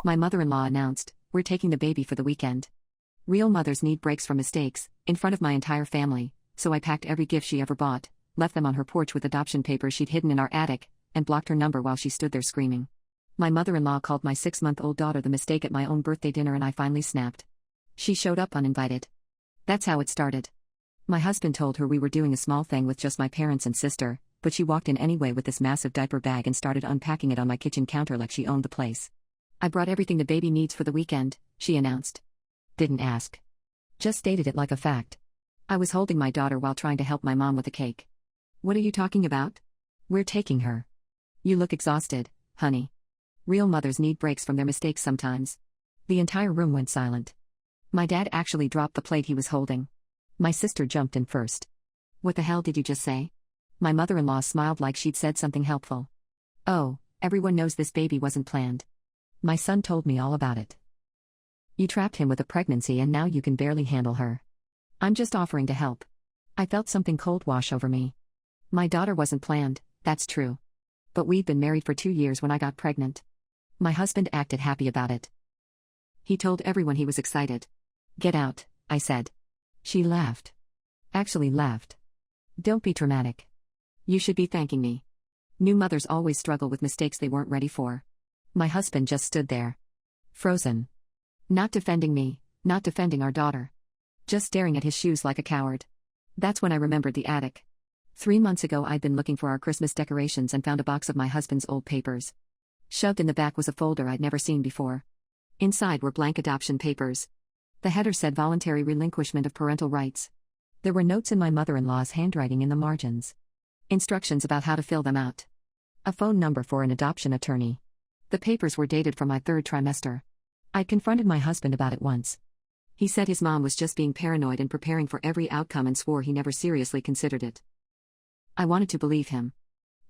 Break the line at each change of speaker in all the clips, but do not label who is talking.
My mother-in-law announced, "We're taking the baby for the weekend." Real mothers need breaks from mistakes, in front of my entire family, so I packed every gift she ever bought, left them on her porch with adoption papers she'd hidden in our attic, and blocked her number while she stood there screaming. My mother-in-law called my 6-month-old daughter the mistake at my own birthday dinner and I finally snapped. She showed up uninvited. That's how it started. My husband told her we were doing a small thing with just my parents and sister, but she walked in anyway with this massive diaper bag and started unpacking it on my kitchen counter like she owned the place. "I brought everything the baby needs for the weekend," she announced. Didn't ask. Just stated it like a fact. I was holding my daughter while trying to help my mom with a cake. "What are you talking about?" "We're taking her." "You look exhausted, honey." Real mothers need breaks from their mistakes sometimes. The entire room went silent. My dad actually dropped the plate he was holding. My sister jumped in first. "What the hell did you just say?" My mother-in-law smiled like she'd said something helpful. "Oh, everyone knows this baby wasn't planned. My son told me all about it. You trapped him with a pregnancy and now you can barely handle her. I'm just offering to help." I felt something cold wash over me. My daughter wasn't planned, that's true. But we'd been married for 2 years when I got pregnant. My husband acted happy about it. He told everyone he was excited. "Get out," I said. She laughed. Actually laughed. "Don't be dramatic. You should be thanking me." New mothers always struggle with mistakes they weren't ready for. My husband just stood there. Frozen. Not defending me, not defending our daughter. Just staring at his shoes like a coward. That's when I remembered the attic. 3 months ago I'd been looking for our Christmas decorations and found a box of my husband's old papers. Shoved in the back was a folder I'd never seen before. Inside were blank adoption papers. The header said voluntary relinquishment of parental rights. There were notes in my mother-in-law's handwriting in the margins. Instructions about how to fill them out. A phone number for an adoption attorney. The papers were dated from my 3rd trimester. I'd confronted my husband about it once. He said his mom was just being paranoid and preparing for every outcome and swore he never seriously considered it. I wanted to believe him.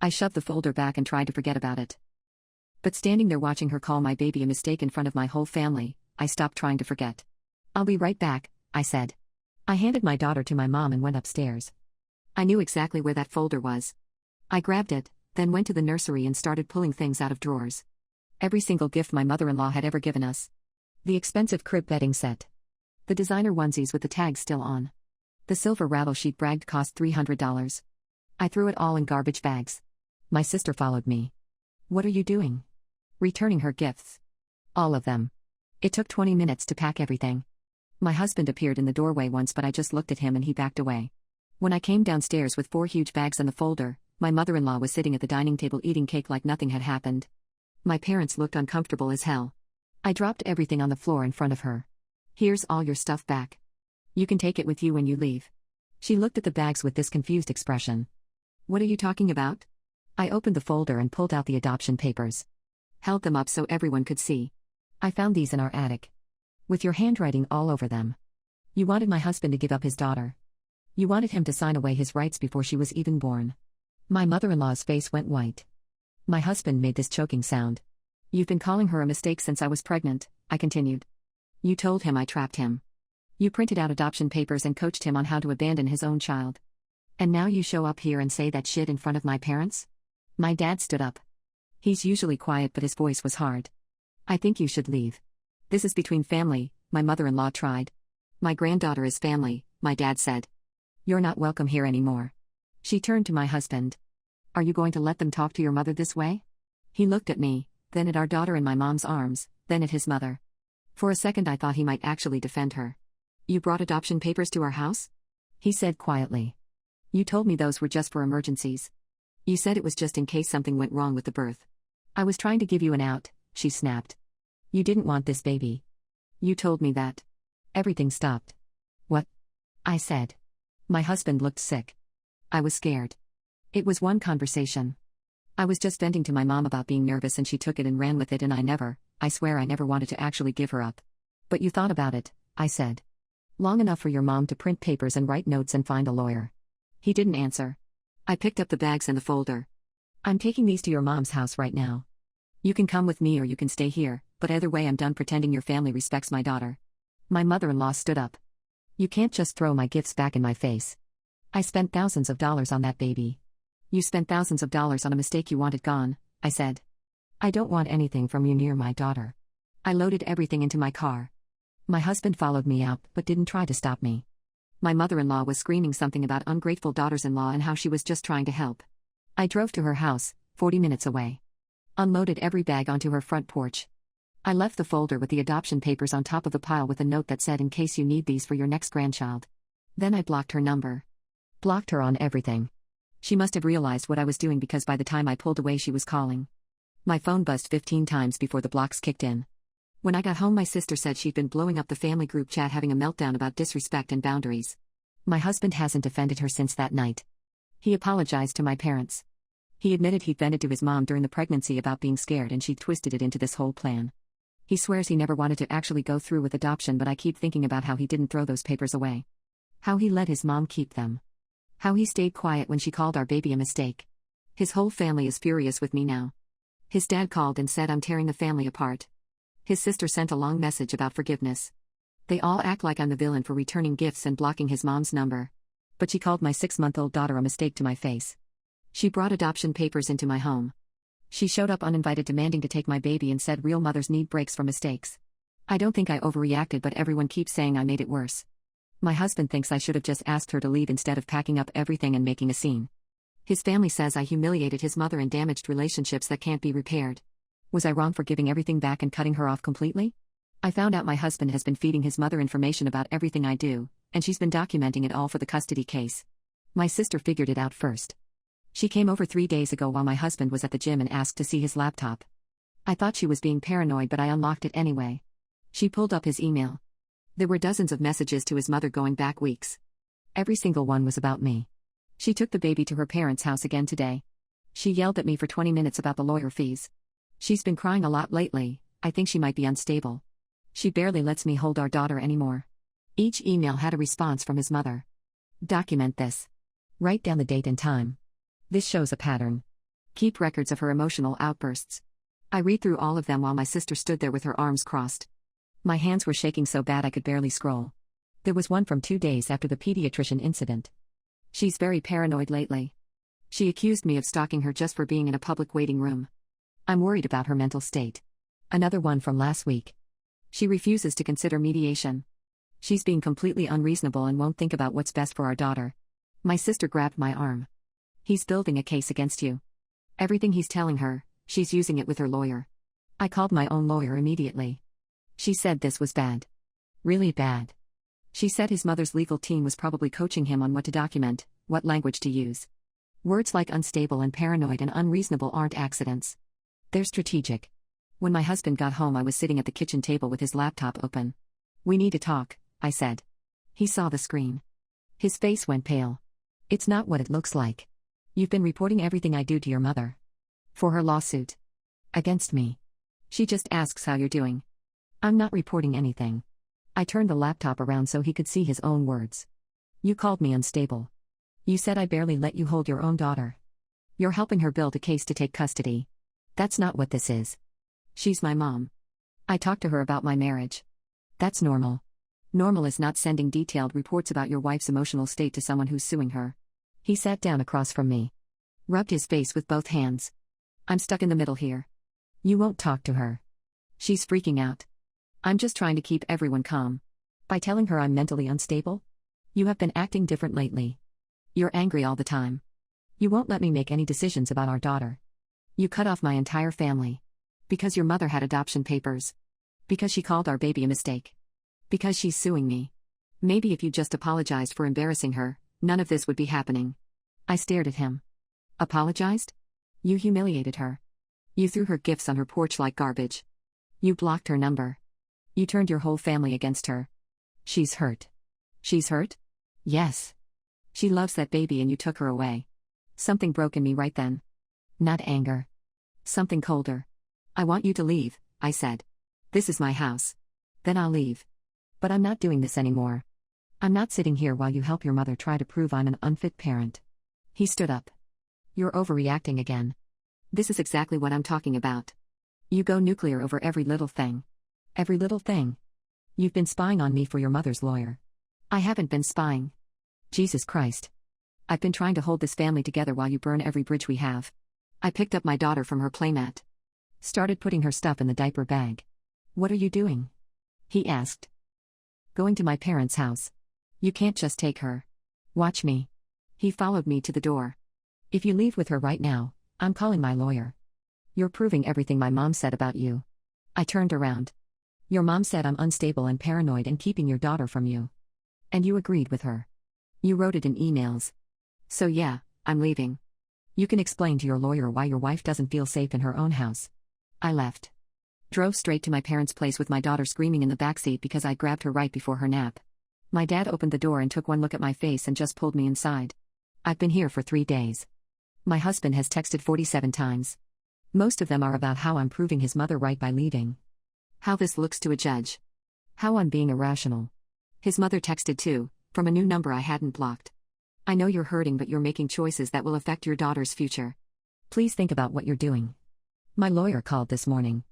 I shoved the folder back and tried to forget about it. But standing there watching her call my baby a mistake in front of my whole family, I stopped trying to forget. "I'll be right back," I said. I handed my daughter to my mom and went upstairs. I knew exactly where that folder was. I grabbed it, then went to the nursery and started pulling things out of drawers. Every single gift my mother-in-law had ever given us. The expensive crib bedding set. The designer onesies with the tags still on. The silver rattle sheet bragged cost $300. I threw it all in garbage bags. My sister followed me. "What are you doing?" "Returning her gifts. All of them." It took 20 minutes to pack everything. My husband appeared in the doorway once but I just looked at him and he backed away. When I came downstairs with 4 huge bags and the folder, my mother-in-law was sitting at the dining table eating cake like nothing had happened. My parents looked uncomfortable as hell. I dropped everything on the floor in front of her. "Here's all your stuff back. You can take it with you when you leave." She looked at the bags with this confused expression. "What are you talking about?" I opened the folder and pulled out the adoption papers. Held them up so everyone could see. "I found these in our attic. With your handwriting all over them. You wanted my husband to give up his daughter. You wanted him to sign away his rights before she was even born." My mother-in-law's face went white. My husband made this choking sound. "You've been calling her a mistake since I was pregnant," I continued. "You told him I trapped him. You printed out adoption papers and coached him on how to abandon his own child. And now you show up here and say that shit in front of my parents?" My dad stood up. He's usually quiet but his voice was hard. "I think you should leave. This is between family," my mother-in-law tried. "My granddaughter is family," my dad said. "You're not welcome here anymore." She turned to my husband. "Are you going to let them talk to your mother this way?" He looked at me, then at our daughter in my mom's arms, then at his mother. For a second I thought he might actually defend her. "You brought adoption papers to our house?" he said quietly. "You told me those were just for emergencies. You said it was just in case something went wrong with the birth." "I was trying to give you an out," she snapped. "You didn't want this baby. You told me that." Everything stopped. "What?" I said. My husband looked sick. I was scared. It was one conversation. I was just venting to my mom about being nervous and she took it and ran with it and I swear I never wanted to actually give her up. "But you thought about it," I said. "Long enough for your mom to print papers and write notes and find a lawyer." He didn't answer. I picked up the bags and the folder. "I'm taking these to your mom's house right now. You can come with me or you can stay here, but either way I'm done pretending your family respects my daughter." My mother-in-law stood up. "You can't just throw my gifts back in my face. I spent thousands of dollars on that baby." "You spent thousands of dollars on a mistake you wanted gone," I said. "I don't want anything from you near my daughter. I loaded everything into my car. My husband followed me out but didn't try to stop me. My mother-in-law was screaming something about ungrateful daughters-in-law and how she was just trying to help. I drove to her house, 40 minutes away. Unloaded every bag onto her front porch. I left the folder with the adoption papers on top of the pile with a note that said, "In case you need these for your next grandchild." Then I blocked her number. Blocked her on everything. She must have realized what I was doing because by the time I pulled away she was calling. My phone buzzed 15 times before the blocks kicked in. When I got home my sister said she'd been blowing up the family group chat having a meltdown about disrespect and boundaries. My husband hasn't defended her since that night. He apologized to my parents. He admitted he'd vented to his mom during the pregnancy about being scared and she twisted it into this whole plan. He swears he never wanted to actually go through with adoption, but I keep thinking about how he didn't throw those papers away. How he let his mom keep them. How he stayed quiet when she called our baby a mistake. His whole family is furious with me now. His dad called and said I'm tearing the family apart. His sister sent a long message about forgiveness. They all act like I'm the villain for returning gifts and blocking his mom's number. But she called my 6-month-old daughter a mistake to my face. She brought adoption papers into my home. She showed up uninvited demanding to take my baby and said real mothers need breaks from mistakes. I don't think I overreacted, but everyone keeps saying I made it worse. My husband thinks I should have just asked her to leave instead of packing up everything and making a scene. His family says I humiliated his mother and damaged relationships that can't be repaired. Was I wrong for giving everything back and cutting her off completely? I found out my husband has been feeding his mother information about everything I do, and she's been documenting it all for the custody case. My sister figured it out first. She came over 3 days ago while my husband was at the gym and asked to see his laptop. I thought she was being paranoid, but I unlocked it anyway. She pulled up his email. There were dozens of messages to his mother going back weeks. Every single one was about me. She took the baby to her parents' house again today. She yelled at me for 20 minutes about the lawyer fees. She's been crying a lot lately. I think she might be unstable. She barely lets me hold our daughter anymore. Each email had a response from his mother. Document this. Write down the date and time. This shows a pattern. Keep records of her emotional outbursts. I read through all of them while my sister stood there with her arms crossed. My hands were shaking so bad I could barely scroll. There was one from 2 days after the pediatrician incident. She's very paranoid lately. She accused me of stalking her just for being in a public waiting room. I'm worried about her mental state. Another one from last week. She refuses to consider mediation. She's being completely unreasonable and won't think about what's best for our daughter. My sister grabbed my arm. He's building a case against you. Everything he's telling her, she's using it with her lawyer. I called my own lawyer immediately. She said this was bad. Really bad. She said his mother's legal team was probably coaching him on what to document, what language to use. Words like unstable and paranoid and unreasonable aren't accidents. They're strategic. When my husband got home, I was sitting at the kitchen table with his laptop open. "We need to talk," I said. He saw the screen. His face went pale. "It's not what it looks like. You've been reporting everything I do to your mother. For her lawsuit. Against me. She just asks how you're doing." "I'm not reporting anything." I turned the laptop around so he could see his own words. "You called me unstable. You said I barely let you hold your own daughter. You're helping her build a case to take custody. That's not what this is. She's my mom. I talked to her about my marriage. That's normal. Normal is not sending detailed reports about your wife's emotional state to someone who's suing her." He sat down across from me. Rubbed his face with both hands. "I'm stuck in the middle here. You won't talk to her. She's freaking out. I'm just trying to keep everyone calm. By telling her I'm mentally unstable? You have been acting different lately. You're angry all the time. You won't let me make any decisions about our daughter. You cut off my entire family. Because your mother had adoption papers. Because she called our baby a mistake. Because she's suing me. Maybe if you just apologized for embarrassing her, none of this would be happening." I stared at him. Apologized? You humiliated her. You threw her gifts on her porch like garbage. You blocked her number. You turned your whole family against her. She's hurt. She's hurt? Yes. She loves that baby and you took her away. Something broke in me right then. Not anger. Something colder. "I want you to leave," I said. "This is my house. Then I'll leave. But I'm not doing this anymore. I'm not sitting here while you help your mother try to prove I'm an unfit parent." He stood up. "You're overreacting again. This is exactly what I'm talking about. You go nuclear over every little thing. Every little thing. You've been spying on me for your mother's lawyer." "I haven't been spying. Jesus Christ. I've been trying to hold this family together while you burn every bridge we have." I picked up my daughter from her playmat. Started putting her stuff in the diaper bag. What are you doing? He asked. Going to my parents' house. You can't just take her. Watch me. He followed me to the door. If you leave with her right now, I'm calling my lawyer. You're proving everything my mom said about you. I turned around. Your mom said I'm unstable and paranoid and keeping your daughter from you. And you agreed with her. You wrote it in emails. So yeah, I'm leaving. You can explain to your lawyer why your wife doesn't feel safe in her own house. I left. Drove straight to my parents' place with my daughter screaming in the backseat because I grabbed her right before her nap. My dad opened the door and took one look at my face and just pulled me inside. I've been here for 3 days. My husband has texted 47 times. Most of them are about how I'm proving his mother right by leaving. How this looks to a judge. How I'm being irrational. His mother texted too, from a new number I hadn't blocked. I know you're hurting, but you're making choices that will affect your daughter's future. Please think about what you're doing. My lawyer called this morning.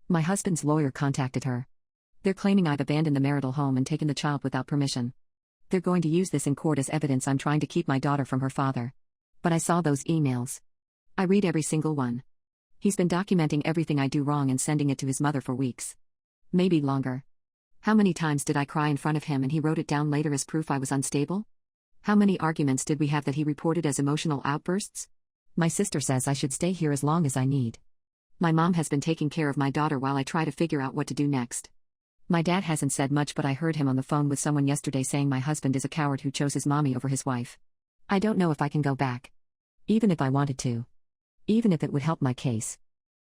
My husband's lawyer contacted her. They're claiming I've abandoned the marital home and taken the child without permission. They're going to use this in court as evidence I'm trying to keep my daughter from her father. But I saw those emails. I read every single one. He's been documenting everything I do wrong and sending it to his mother for weeks. Maybe longer. How many times did I cry in front of him and he wrote it down later as proof I was unstable? How many arguments did we have that he reported as emotional outbursts? My sister says I should stay here as long as I need. My mom has been taking care of my daughter while I try to figure out what to do next. My dad hasn't said much, but I heard him on the phone with someone yesterday saying my husband is a coward who chose his mommy over his wife. I don't know if I can go back. Even if I wanted to. Even if it would help my case.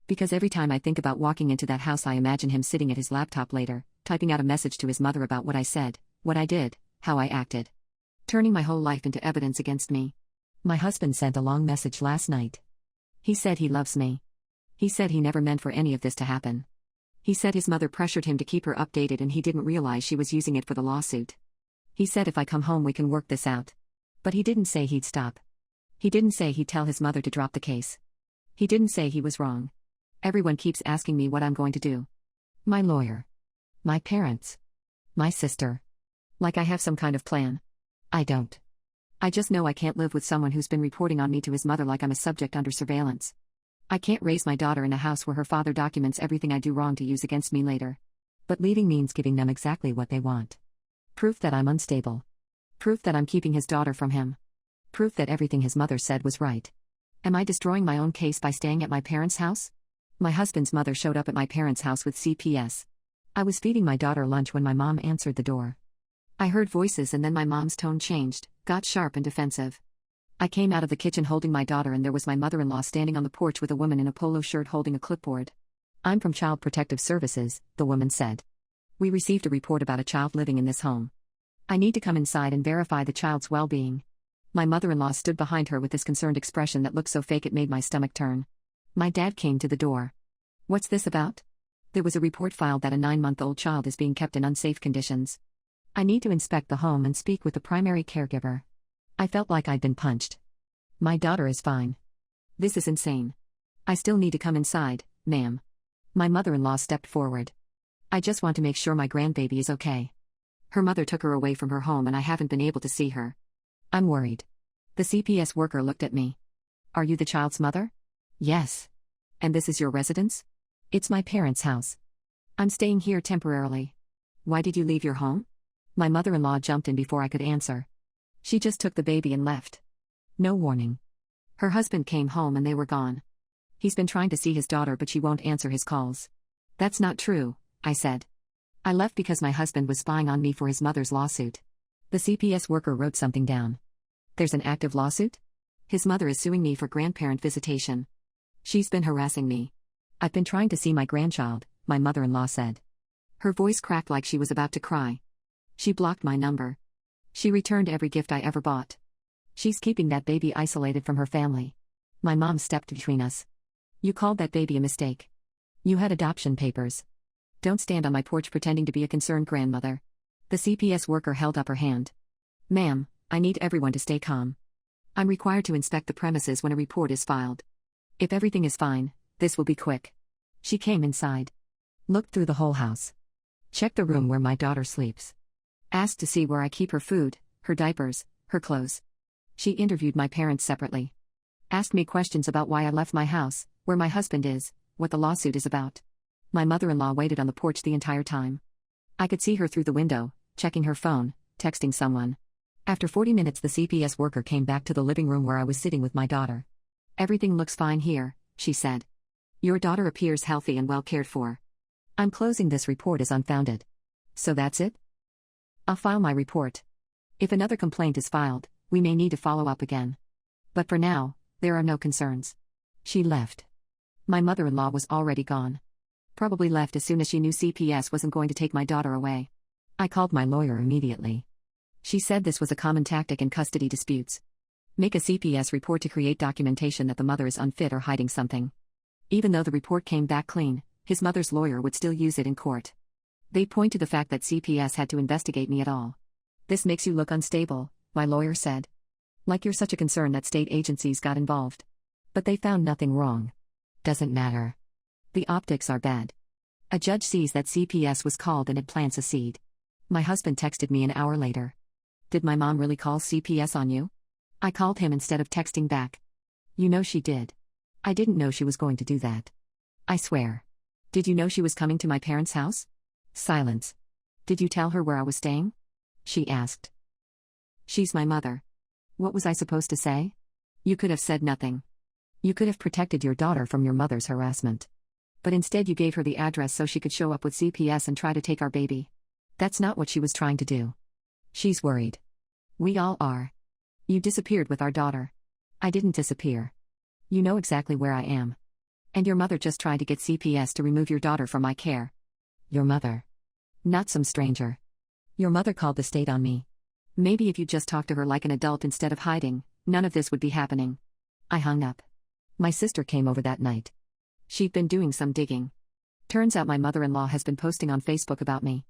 Because every time I think about walking into that house, I imagine him sitting at his laptop later, typing out a message to his mother about what I said, what I did, how I acted. Turning my whole life into evidence against me. My husband sent a long message last night. He said he loves me. He said he never meant for any of this to happen. He said his mother pressured him to keep her updated and he didn't realize she was using it for the lawsuit. He said if I come home we can work this out. But he didn't say he'd stop. He didn't say he'd tell his mother to drop the case. He didn't say he was wrong. Everyone keeps asking me what I'm going to do. My lawyer. My parents. My sister. Like I have some kind of plan. I don't. I just know I can't live with someone who's been reporting on me to his mother like I'm a subject under surveillance. I can't raise my daughter in a house where her father documents everything I do wrong to use against me later. But leaving means giving them exactly what they want. Proof that I'm unstable. Proof that I'm keeping his daughter from him. Proof that everything his mother said was right. Am I destroying my own case by staying at my parents' house? My husband's mother showed up at my parents' house with CPS. I was feeding my daughter lunch when my mom answered the door. I heard voices and then my mom's tone changed, got sharp and defensive. I came out of the kitchen holding my daughter and there was my mother-in-law standing on the porch with a woman in a polo shirt holding a clipboard. I'm from Child Protective Services, the woman said. We received a report about a child living in this home. I need to come inside and verify the child's well-being. My mother-in-law stood behind her with this concerned expression that looked so fake it made my stomach turn. My dad came to the door. What's this about? There was a report filed that a 9-month-old child is being kept in unsafe conditions. I need to inspect the home and speak with the primary caregiver. I felt like I'd been punched. My daughter is fine. This is insane. I still need to come inside, ma'am. My mother-in-law stepped forward. I just want to make sure my grandbaby is okay. Her mother took her away from her home and I haven't been able to see her. I'm worried. The CPS worker looked at me. Are you the child's mother? Yes. And this is your residence? It's my parents' house. I'm staying here temporarily. Why did you leave your home? My mother-in-law jumped in before I could answer. She just took the baby and left. No warning. Her husband came home and they were gone. He's been trying to see his daughter but she won't answer his calls. That's not true, I said. I left because my husband was spying on me for his mother's lawsuit. The CPS worker wrote something down. There's an active lawsuit? His mother is suing me for grandparent visitation. She's been harassing me. I've been trying to see my grandchild, my mother-in-law said. Her voice cracked like she was about to cry. She blocked my number. She returned every gift I ever bought. She's keeping that baby isolated from her family. My mom stepped between us. You called that baby a mistake. You had adoption papers. Don't stand on my porch pretending to be a concerned grandmother. The CPS worker held up her hand. Ma'am, I need everyone to stay calm. I'm required to inspect the premises when a report is filed. If everything is fine, this will be quick. She came inside. Looked through the whole house. Checked the room where my daughter sleeps. Asked to see where I keep her food, her diapers, her clothes. She interviewed my parents separately. Asked me questions about why I left my house, where my husband is, what the lawsuit is about. My mother-in-law waited on the porch the entire time. I could see her through the window, checking her phone, texting someone. After 40 minutes, the CPS worker came back to the living room where I was sitting with my daughter. "Everything looks fine here," she said. "Your daughter appears healthy and well cared for. I'm closing this report as unfounded." "So that's it?" "I'll file my report. If another complaint is filed, we may need to follow up again. But for now, there are no concerns." She left. My mother-in-law was already gone. Probably left as soon as she knew CPS wasn't going to take my daughter away. I called my lawyer immediately. She said this was a common tactic in custody disputes. Make a CPS report to create documentation that the mother is unfit or hiding something. Even though the report came back clean, his mother's lawyer would still use it in court. They point to the fact that CPS had to investigate me at all. "This makes you look unstable," my lawyer said. "Like you're such a concern that state agencies got involved. But they found nothing wrong." "Doesn't matter. The optics are bad." A judge sees that CPS was called and it plants a seed. My husband texted me an hour later. "Did my mom really call CPS on you?" I called him instead of texting back. "You know she did." "I didn't know she was going to do that." "I swear." "Did you know she was coming to my parents' house?" Silence. "Did you tell her where I was staying?" She asked. "She's my mother." What was I supposed to say? "You could have said nothing. You could have protected your daughter from your mother's harassment. But instead you gave her the address so she could show up with CPS and try to take our baby. That's not what she was trying to do." She's worried. "We all are. You disappeared with our daughter." "I didn't disappear. You know exactly where I am. And your mother just tried to get CPS to remove your daughter from my care." "Your mother?" "Not some stranger. Your mother called the state on me. Maybe if you just talked to her like an adult instead of hiding, none of this would be happening." I hung up. My sister came over that night. She'd been doing some digging. Turns out my mother-in-law has been posting on Facebook about me.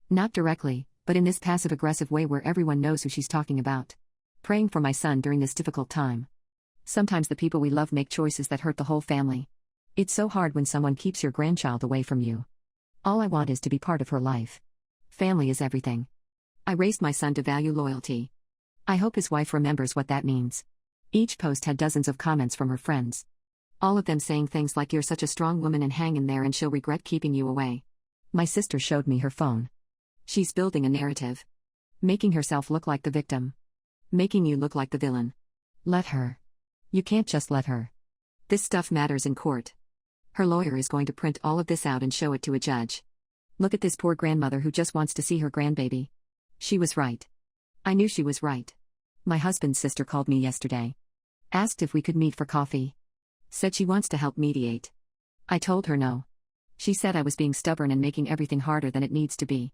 Not directly, but in this passive-aggressive way where everyone knows who she's talking about. Praying for my son during this difficult time. Sometimes the people we love make choices that hurt the whole family. It's so hard when someone keeps your grandchild away from you. All I want is to be part of her life. Family is everything. I raised my son to value loyalty. I hope his wife remembers what that means. Each post had dozens of comments from her friends. All of them saying things like, "You're such a strong woman and hang in there and she'll regret keeping you away." My sister showed me her phone. She's building a narrative. Making herself look like the victim. Making you look like the villain. Let her. You can't just let her. This stuff matters in court. Her lawyer is going to print all of this out and show it to a judge. Look at this poor grandmother who just wants to see her grandbaby. She was right. I knew she was right. My husband's sister called me yesterday. Asked if we could meet for coffee. Said she wants to help mediate. I told her no. She said I was being stubborn and making everything harder than it needs to be.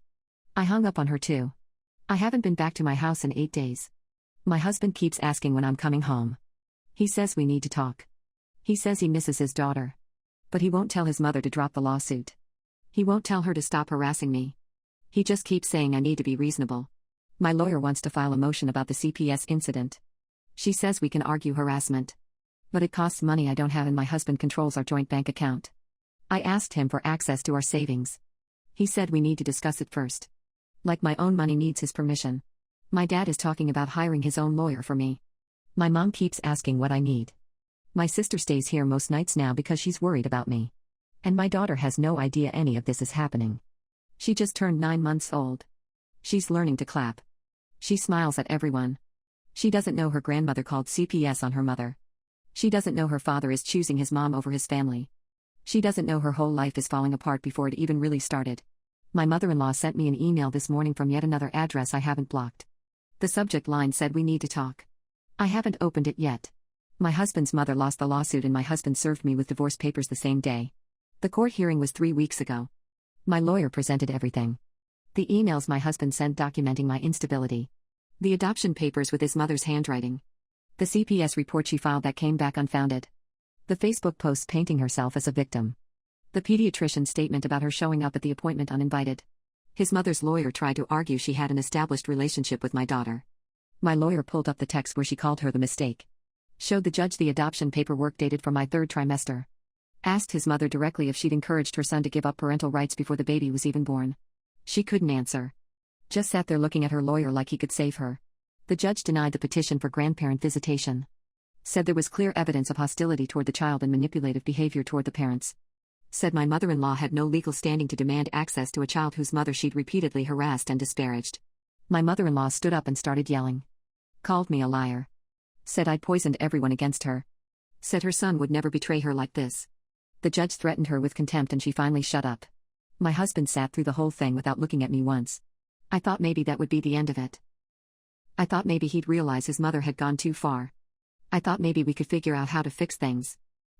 I hung up on her too. I haven't been back to my house in 8 days. My husband keeps asking when I'm coming home. He says we need to talk. He says he misses his daughter. But he won't tell his mother to drop the lawsuit. He won't tell her to stop harassing me. He just keeps saying I need to be reasonable. My lawyer wants to file a motion about the CPS incident. She says we can argue harassment. But it costs money I don't have and my husband controls our joint bank account. I asked him for access to our savings. He said we need to discuss it first. Like my own money needs his permission. My dad is talking about hiring his own lawyer for me. My mom keeps asking what I need. My sister stays here most nights now because she's worried about me. And my daughter has no idea any of this is happening. She just turned 9 months old. She's learning to clap. She smiles at everyone. She doesn't know her grandmother called CPS on her mother. She doesn't know her father is choosing his mom over his family. She doesn't know her whole life is falling apart before it even really started. My mother-in-law sent me an email this morning from yet another address I haven't blocked. The subject line said we need to talk. I haven't opened it yet. My husband's mother lost the lawsuit and my husband served me with divorce papers the same day. The court hearing was 3 weeks ago. My lawyer presented everything. The emails my husband sent documenting my instability. The adoption papers with his mother's handwriting. The CPS report she filed that came back unfounded. The Facebook posts painting herself as a victim. The pediatrician's statement about her showing up at the appointment uninvited. His mother's lawyer tried to argue she had an established relationship with my daughter. My lawyer pulled up the text where she called her the mistake. Showed the judge the adoption paperwork dated from my 3rd trimester. Asked his mother directly if she'd encouraged her son to give up parental rights before the baby was even born. She couldn't answer. Just sat there looking at her lawyer like he could save her. The judge denied the petition for grandparent visitation. Said there was clear evidence of hostility toward the child and manipulative behavior toward the parents. Said my mother-in-law had no legal standing to demand access to a child whose mother she'd repeatedly harassed and disparaged. My mother-in-law stood up and started yelling. Called me a liar. Said I'd poisoned everyone against her. Said her son would never betray her like this. The judge threatened her with contempt and she finally shut up. My husband sat through the whole thing without looking at me once. I thought maybe that would be the end of it. I thought maybe he'd realize his mother had gone too far. I thought maybe we could figure out how to fix things.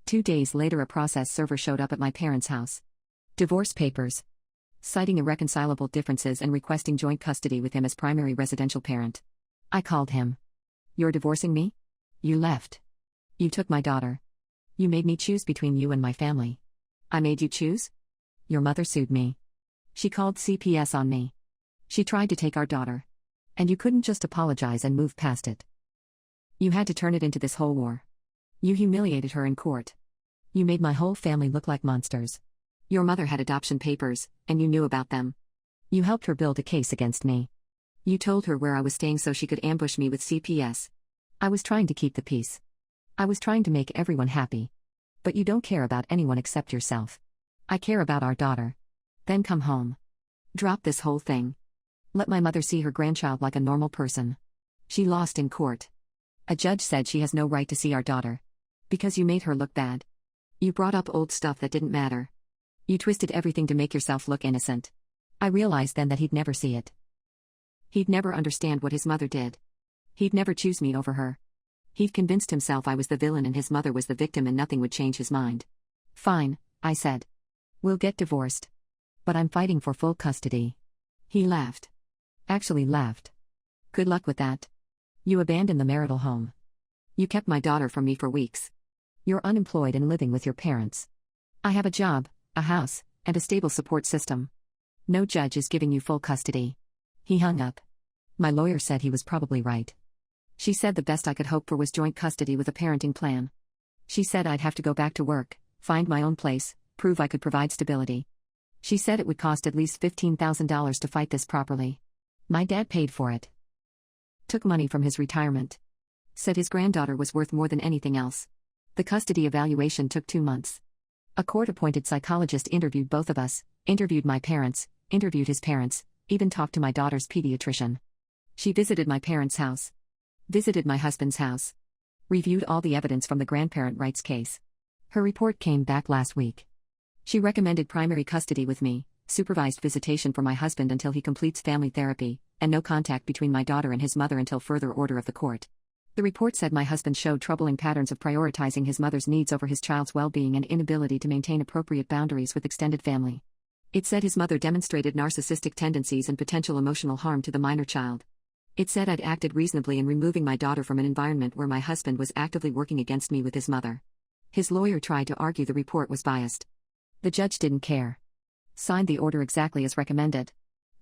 2 days later, a process server showed up at my parents' house. Divorce papers. Citing irreconcilable differences and requesting joint custody with him as primary residential parent. I called him. You're divorcing me? You left. You took my daughter. You made me choose between you and my family. I made you choose? Your mother sued me. She called CPS on me. She tried to take our daughter. And you couldn't just apologize and move past it. You had to turn it into this whole war. You humiliated her in court. You made my whole family look like monsters. Your mother had adoption papers, and you knew about them. You helped her build a case against me. You told her where I was staying so she could ambush me with CPS. I was trying to keep the peace. I was trying to make everyone happy. But you don't care about anyone except yourself. I care about our daughter. Then come home. Drop this whole thing. Let my mother see her grandchild like a normal person. She lost in court. A judge said she has no right to see our daughter. Because you made her look bad. You brought up old stuff that didn't matter. You twisted everything to make yourself look innocent. I realized then that he'd never see it. He'd never understand what his mother did. He'd never choose me over her. He'd convinced himself I was the villain and his mother was the victim and nothing would change his mind. Fine, I said. We'll get divorced. But I'm fighting for full custody. He laughed. Actually laughed. Good luck with that. You abandoned the marital home. You kept my daughter from me for weeks. You're unemployed and living with your parents. I have a job, a house, and a stable support system. No judge is giving you full custody. He hung up. My lawyer said he was probably right. She said the best I could hope for was joint custody with a parenting plan. She said I'd have to go back to work, find my own place, prove I could provide stability. She said it would cost at least $15,000 to fight this properly. My dad paid for it. Took money from his retirement. Said his granddaughter was worth more than anything else. The custody evaluation took 2 months. A court-appointed psychologist interviewed both of us, interviewed my parents, interviewed his parents, even talked to my daughter's pediatrician. She visited my parents' house. Visited my husband's house. Reviewed all the evidence from the grandparent rights case. Her report came back last week. She recommended primary custody with me, supervised visitation for my husband until he completes family therapy, and no contact between my daughter and his mother until further order of the court. The report said my husband showed troubling patterns of prioritizing his mother's needs over his child's well-being and inability to maintain appropriate boundaries with extended family. It said his mother demonstrated narcissistic tendencies and potential emotional harm to the minor child. It said I'd acted reasonably in removing my daughter from an environment where my husband was actively working against me with his mother. His lawyer tried to argue the report was biased. The judge didn't care. Signed the order exactly as recommended.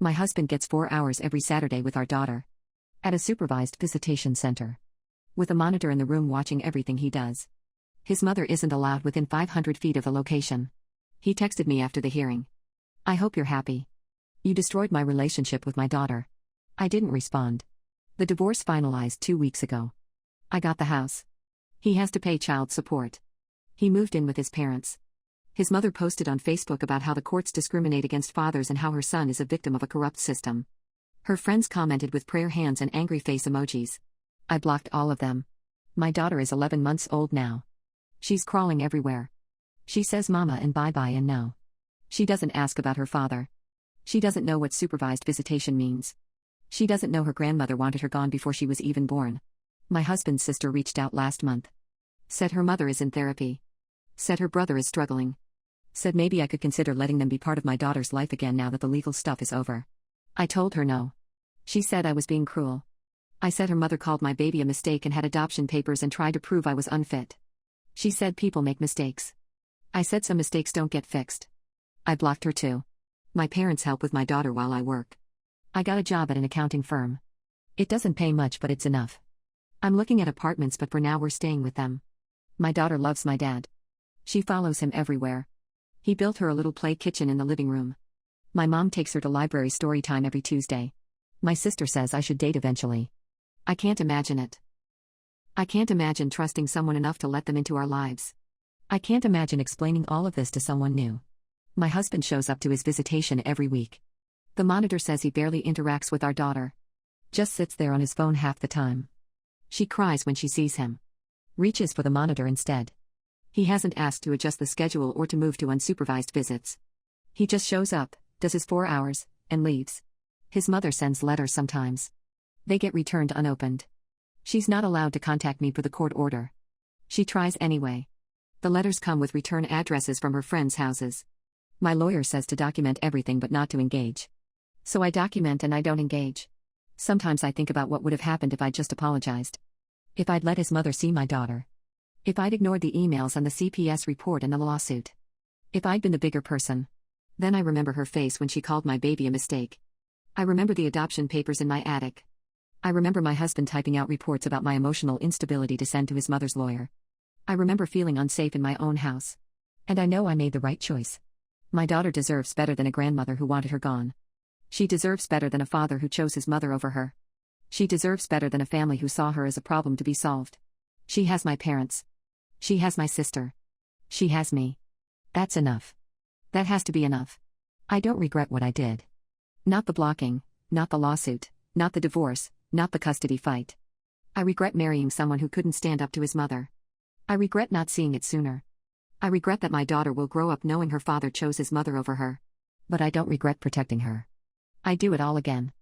My husband gets 4 hours every Saturday with our daughter. At a supervised visitation center. With a monitor in the room watching everything he does. His mother isn't allowed within 500 feet of the location. He texted me after the hearing. I hope you're happy. You destroyed my relationship with my daughter. I didn't respond. The divorce finalized 2 weeks ago. I got the house. He has to pay child support. He moved in with his parents. His mother posted on Facebook about how the courts discriminate against fathers and how her son is a victim of a corrupt system. Her friends commented with prayer hands and angry face emojis. I blocked all of them. My daughter is 11 months old now. She's crawling everywhere. She says mama and bye-bye and no. She doesn't ask about her father. She doesn't know what supervised visitation means. She doesn't know her grandmother wanted her gone before she was even born. My husband's sister reached out last month. Said her mother is in therapy. Said her brother is struggling. Said maybe I could consider letting them be part of my daughter's life again now that the legal stuff is over. I told her no. She said I was being cruel. I said her mother called my baby a mistake and had adoption papers and tried to prove I was unfit. She said people make mistakes. I said some mistakes don't get fixed. I blocked her too. My parents help with my daughter while I work. I got a job at an accounting firm. It doesn't pay much but it's enough. I'm looking at apartments but for now we're staying with them. My daughter loves my dad. She follows him everywhere. He built her a little play kitchen in the living room. My mom takes her to library story time every Tuesday. My sister says I should date eventually. I can't imagine it. I can't imagine trusting someone enough to let them into our lives. I can't imagine explaining all of this to someone new. My husband shows up to his visitation every week. The monitor says he barely interacts with our daughter. Just sits there on his phone half the time. She cries when she sees him. Reaches for the monitor instead. He hasn't asked to adjust the schedule or to move to unsupervised visits. He just shows up, does his 4 hours, and leaves. His mother sends letters sometimes. They get returned unopened. She's not allowed to contact me for the court order. She tries anyway. The letters come with return addresses from her friends' houses. My lawyer says to document everything but not to engage. So I document and I don't engage. Sometimes I think about what would have happened if I'd just apologized. If I'd let his mother see my daughter. If I'd ignored the emails and the CPS report and the lawsuit. If I'd been the bigger person. Then I remember her face when she called my baby a mistake. I remember the adoption papers in my attic. I remember my husband typing out reports about my emotional instability to send to his mother's lawyer. I remember feeling unsafe in my own house. And I know I made the right choice. My daughter deserves better than a grandmother who wanted her gone. She deserves better than a father who chose his mother over her. She deserves better than a family who saw her as a problem to be solved. She has my parents. She has my sister. She has me. That's enough. That has to be enough. I don't regret what I did. Not the blocking, not the lawsuit, not the divorce, not the custody fight. I regret marrying someone who couldn't stand up to his mother. I regret not seeing it sooner. I regret that my daughter will grow up knowing her father chose his mother over her. But I don't regret protecting her. I do it all again.